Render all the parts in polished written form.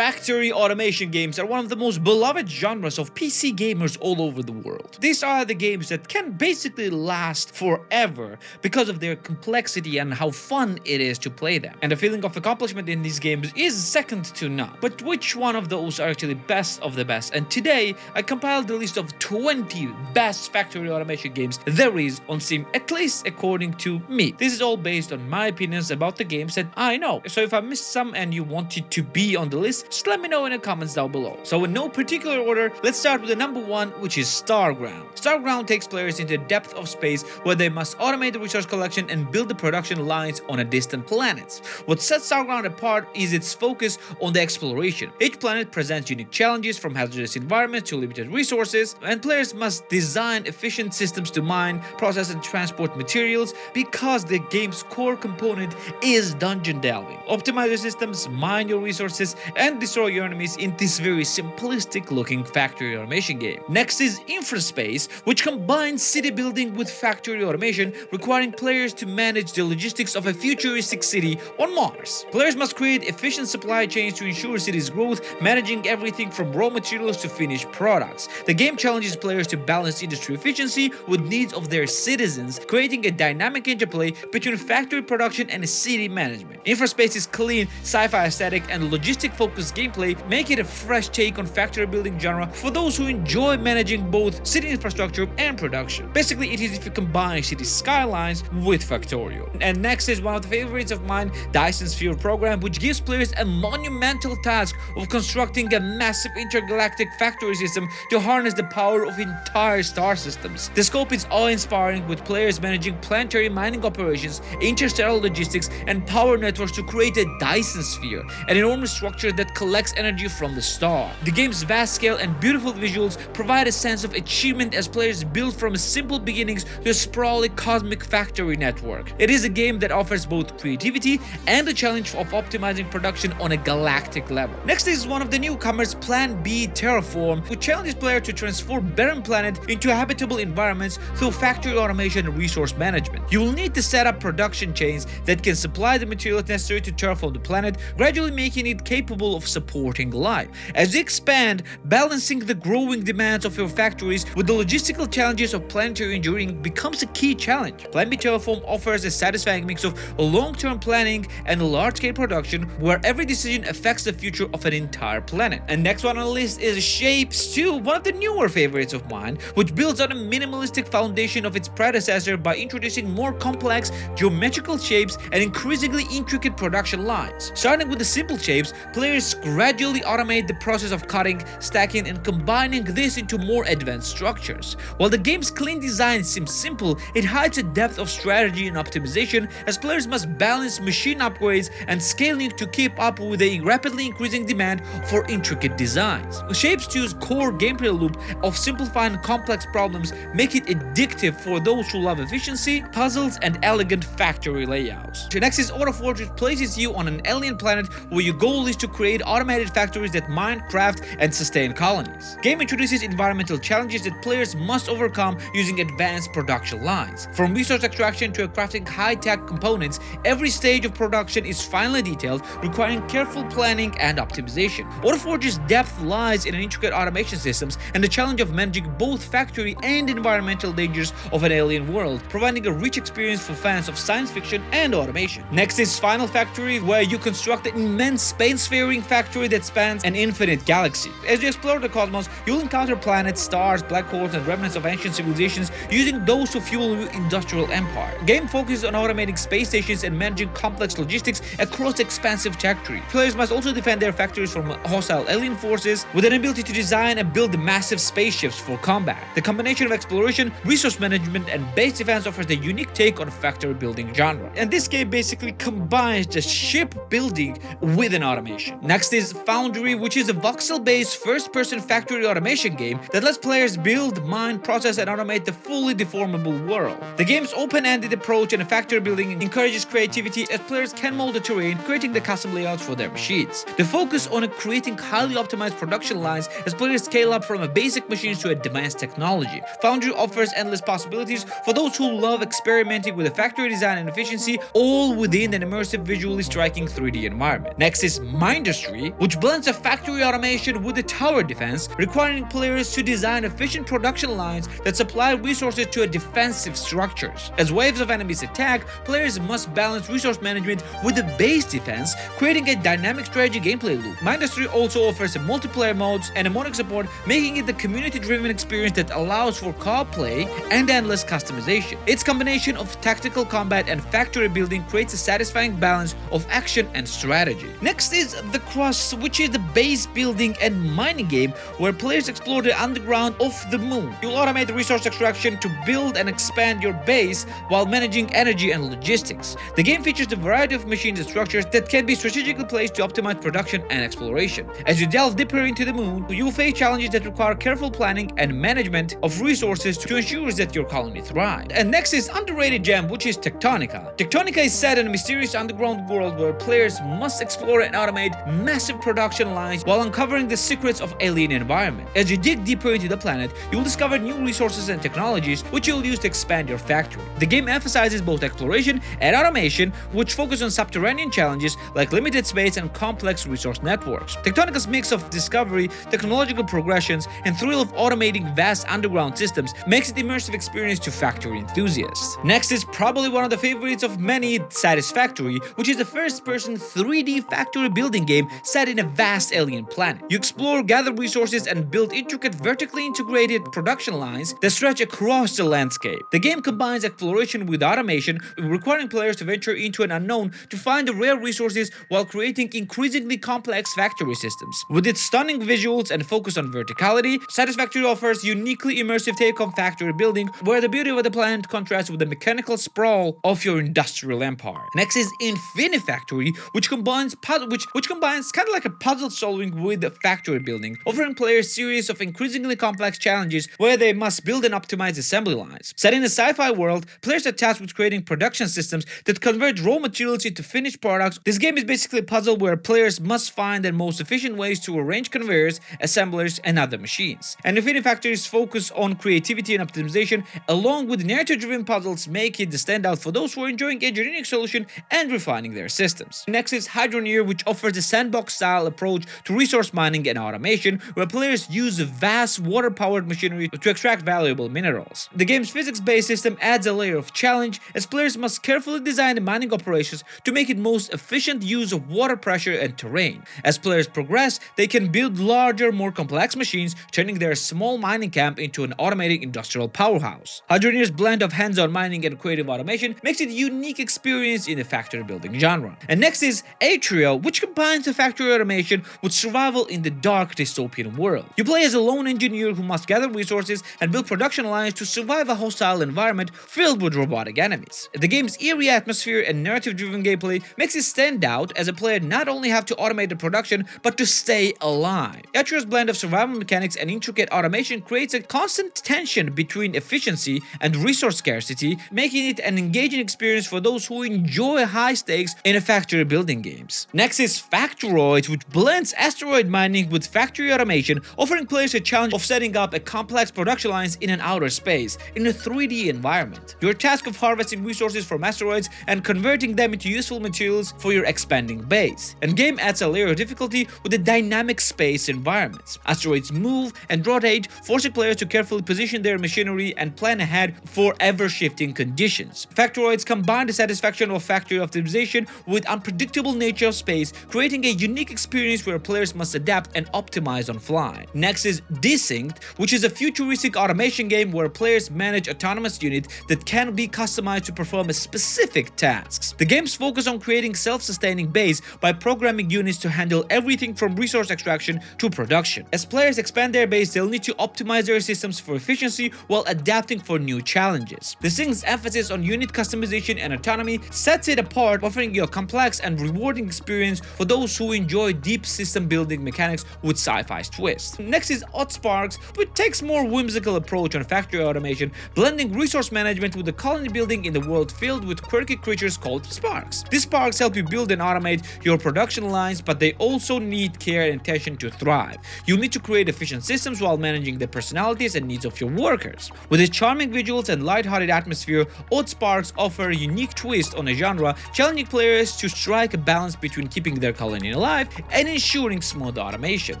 factory automation games are one of the most beloved genres of PC gamers all over the world. These are the games that can basically last forever because of their complexity and how fun it is to play them. And the feeling of accomplishment in these games is second to none. But which one of those are actually best of the best? And today, I compiled the list of 20 best factory automation games there is on Steam, at least according to me. This is all based on my opinions about the games that I know. So if I missed some and you wanted to be on the list, just let me know in the comments down below. So in no particular order, let's start with the number one, which is Starground. Starground takes players into the depth of space where they must automate the resource collection and build the production lines on a distant planet. What sets Starground apart is its focus on the exploration. Each planet presents unique challenges from hazardous environments to limited resources, and players must design efficient systems to mine, process and transport materials because the game's core component is dungeon delving. Optimize your systems, mine your resources, and destroy your enemies in this very simplistic looking factory automation game. Next is Infraspace, which combines city building with factory automation, requiring players to manage the logistics of a futuristic city on Mars. Players must create efficient supply chains to ensure city's growth, managing everything from raw materials to finished products. The game challenges players to balance industry efficiency with needs of their citizens, creating a dynamic interplay between factory production and city management. Infraspace's clean, sci-fi aesthetic and logistic-focused gameplay make it a fresh take on factory building genre for those who enjoy managing both city infrastructure and production. Basically, it is if you combine city skylines with Factorio. And next is one of the favorites of mine, Dyson's Sphere program, which gives players a monumental task of constructing a massive intergalactic factory system to harness the power of entire star systems. The scope is awe-inspiring, with players managing planetary mining operations, interstellar logistics, and power networks to create a Dyson Sphere, an enormous structure that collects energy from the star. The game's vast scale and beautiful visuals provide a sense of achievement as players build from simple beginnings to a sprawling cosmic factory network. It is a game that offers both creativity and the challenge of optimizing production on a galactic level. Next is one of the newcomers, Plan B Terraform, which challenges players to transform barren planet into habitable environments through factory automation and resource management. You will need to set up production chains that can supply the materials necessary to terraform the planet, gradually making it capable of supporting life. As you expand, balancing the growing demands of your factories with the logistical challenges of planetary engineering becomes a key challenge. Plan B Terraform offers a satisfying mix of long-term planning and large-scale production where every decision affects the future of an entire planet. And next one on the list is Shapez 2, one of the newer favorites of mine, which builds on a minimalistic foundation of its predecessor by introducing more complex geometrical shapes and increasingly intricate production lines. Starting with the simple shapes, players gradually automate the process of cutting, stacking, and combining this into more advanced structures. While the game's clean design seems simple, it hides a depth of strategy and optimization as players must balance machine upgrades and scaling to keep up with a rapidly increasing demand for intricate designs. Shapez 2's core gameplay loop of simplifying complex problems make it addictive for those who love efficiency, puzzles, and elegant factory layouts. Next is Autoforge, which places you on an alien planet where your goal is to create automated factories that mine, craft, and sustain colonies. Game introduces environmental challenges that players must overcome using advanced production lines. From resource extraction to crafting high-tech components, every stage of production is finely detailed, requiring careful planning and optimization. Autoforge's depth lies in intricate automation systems and the challenge of managing both factory and environmental dangers of an alien world, providing a rich experience for fans of science fiction and automation. Next is Final Factory, where you construct an immense spacefaring factory that spans an infinite galaxy. As you explore the cosmos, you'll encounter planets, stars, black holes, and remnants of ancient civilizations, using those to fuel your industrial empire. The game focuses on automating space stations and managing complex logistics across expansive territory. Players must also defend their factories from hostile alien forces, with an ability to design and build massive spaceships for combat. The combination of exploration, resource management, and base defense offers a unique take on factory building genre. And this game basically combines the ship building with an automation. Next is Foundry, which is a voxel-based first-person factory automation game that lets players build, mine, process, and automate the fully deformable world. The game's open-ended approach and factory building encourages creativity as players can mold the terrain, creating the custom layouts for their machines. The focus on creating highly optimized production lines as players scale up from basic machines to advanced technology. Foundry offers endless possibilities for those who love experimenting with the factory design and efficiency, all within an immersive, visually striking 3D environment. Next is Mindustry, Mindustry, which blends a factory automation with a tower defense, requiring players to design efficient production lines that supply resources to defensive structures. As waves of enemies attack, players must balance resource management with the base defense, creating a dynamic strategy gameplay loop. Mindustry also offers multiplayer modes and mnemonic support, making it the community-driven experience that allows for co-op play and endless customization. Its combination of tactical combat and factory building creates a satisfying balance of action and strategy. Next is the Crust, which is the base building and mining game where players explore the underground of the moon. You'll automate the resource extraction to build and expand your base while managing energy and logistics. The game features a variety of machines and structures that can be strategically placed to optimize production and exploration. As you delve deeper into the moon, you will face challenges that require careful planning and management of resources to ensure that your colony thrives. And next is underrated gem, which is Techtonica. Techtonica is set in a mysterious underground world where players must explore and automate massive production lines while uncovering the secrets of alien environment. As you dig deeper into the planet, you will discover new resources and technologies which you will use to expand your factory. The game emphasizes both exploration and automation, which focus on subterranean challenges like limited space and complex resource networks. Techtonica's mix of discovery, technological progressions, and thrill of automating vast underground systems makes it an immersive experience to factory enthusiasts. Next is probably one of the favorites of many, Satisfactory, which is a first-person 3D factory building game set in a vast alien planet. You explore, gather resources, and build intricate vertically integrated production lines that stretch across the landscape. The game combines exploration with automation, requiring players to venture into an unknown to find the rare resources while creating increasingly complex factory systems. With its stunning visuals and focus on verticality, Satisfactory offers uniquely immersive take on factory building, where the beauty of the planet contrasts with the mechanical sprawl of your industrial empire. Next is Infinifactory, which combines kind of like a puzzle solving with factory building, offering players a series of increasingly complex challenges where they must build and optimize assembly lines. Set in a sci-fi world, players are tasked with creating production systems that convert raw materials into finished products. This game is basically a puzzle where players must find the most efficient ways to arrange conveyors, assemblers, and other machines. And Infinifactory's focus on creativity and optimization, along with narrative-driven puzzles, make it the standout for those who are enjoying engineering solution and refining their systems. Next is Hydroneer, which offers a sandbox-style approach to resource mining and automation, where players use vast water-powered machinery to extract valuable minerals. The game's physics-based system adds a layer of challenge, as players must carefully design the mining operations to make it most efficient use of water pressure and terrain. As players progress, they can build larger, more complex machines, turning their small mining camp into an automated industrial powerhouse. Hydroneer's blend of hands-on mining and creative automation makes it a unique experience in the factory building genre. And next is Atrio, which combines the factory automation with survival in the dark dystopian world. You play as a lone engineer who must gather resources and build production lines to survive a hostile environment filled with robotic enemies. The game's eerie atmosphere and narrative-driven gameplay makes it stand out, as a player not only have to automate the production but to stay alive. Atrio's blend of survival mechanics and intricate automation creates a constant tension between efficiency and resource scarcity, making it an engaging experience for those who enjoy high stakes in a factory building games. Next is Facteroids, which blends asteroid mining with factory automation, offering players a challenge of setting up a complex production lines in an outer space in a 3D environment. Your task of harvesting resources from asteroids and converting them into useful materials for your expanding base. And game adds a layer of difficulty with the dynamic space environments. Asteroids move and rotate, forcing players to carefully position their machinery and plan ahead for ever-shifting conditions. Facteroids combine the satisfaction of factory optimization with unpredictable nature of space, creating a unique experience where players must adapt and optimize on fly. Next is Desynced, which is a futuristic automation game where players manage autonomous units that can be customized to perform specific tasks. The game's focus on creating self-sustaining base by programming units to handle everything from resource extraction to production. As players expand their base, they'll need to optimize their systems for efficiency while adapting for new challenges. Desynced's emphasis on unit customization and autonomy sets it apart, offering you a complex and rewarding experience for those who enjoy deep system building mechanics with sci-fi twists. Next is Oddsparks, which takes more whimsical approach on factory automation, blending resource management with the colony building in the world filled with quirky creatures called sparks. These sparks help you build and automate your production lines, but they also need care and attention to thrive. You'll need to create efficient systems while managing the personalities and needs of your workers. With its charming visuals and light-hearted atmosphere, Oddsparks offer a unique twist on a genre, challenging players to strike a balance between keeping their colony staying alive and ensuring smooth automation.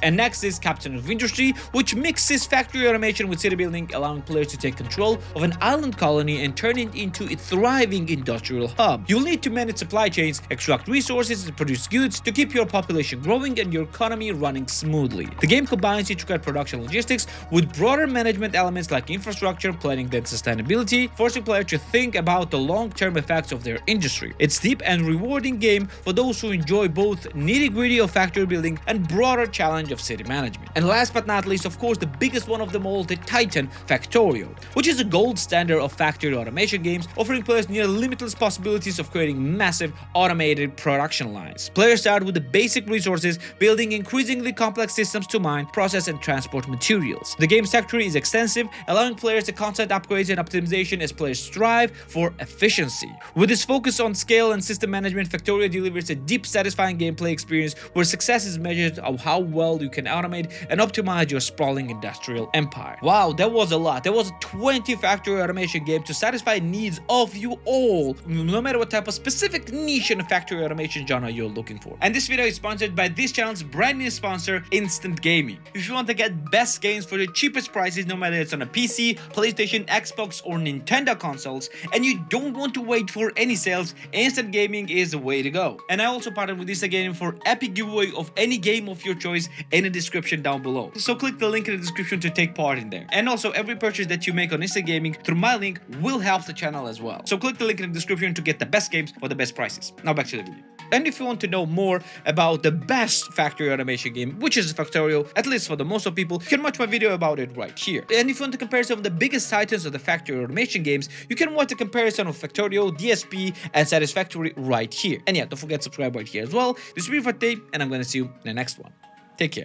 And next is Captain of Industry, which mixes factory automation with city building, allowing players to take control of an island colony and turn it into a thriving industrial hub. You'll need to manage supply chains, extract resources, and produce goods to keep your population growing and your economy running smoothly. The game combines intricate production logistics with broader management elements like infrastructure, planning, and sustainability, forcing players to think about the long-term effects of their industry. It's deep and rewarding game for those who enjoy both nitty-gritty of factory building and broader challenge of city management. And last but not least, of course, the biggest one of them all, the Titan Factorio, which is a gold standard of factory automation games, offering players near limitless possibilities of creating massive automated production lines. Players start with the basic resources, building increasingly complex systems to mine, process, and transport materials. The game's tech tree is extensive, allowing players to constant upgrades and optimization as players strive for efficiency. With its focus on scale and system management, Factorio delivers a deep, satisfying gameplay experience where success is measured of how well you can automate and optimize your sprawling industrial empire. Wow, that was a lot. There was 20 factory automation games to satisfy needs of you all, no matter what type of specific niche in factory automation genre you're looking for. And this video is sponsored by this channel's brand new sponsor, Instant Gaming. If you want to get best games for the cheapest prices, no matter it's on a PC, PlayStation, Xbox, or Nintendo consoles, and you don't want to wait for any sales, Instant Gaming is the way to go. And I also partnered with Instant Gaming for epic giveaway of any game of your choice in the description down below. So click the link in the description to take part in there. And also, every purchase that you make on Instant Gaming through my link will help the channel as well. So click the link in the description to get the best games for the best prices. Now back to the video. And if you want to know more about the best factory automation game, which is Factorio, at least for the most of people, you can watch my video about it right here. And if you want to compare some of the biggest titans of the factory automation games, you can watch the comparison of Factorio, DSP, and Satisfactory right here. And yeah, don't forget to subscribe right here as well. This is me for today, and I'm gonna see you in the next one. Take care.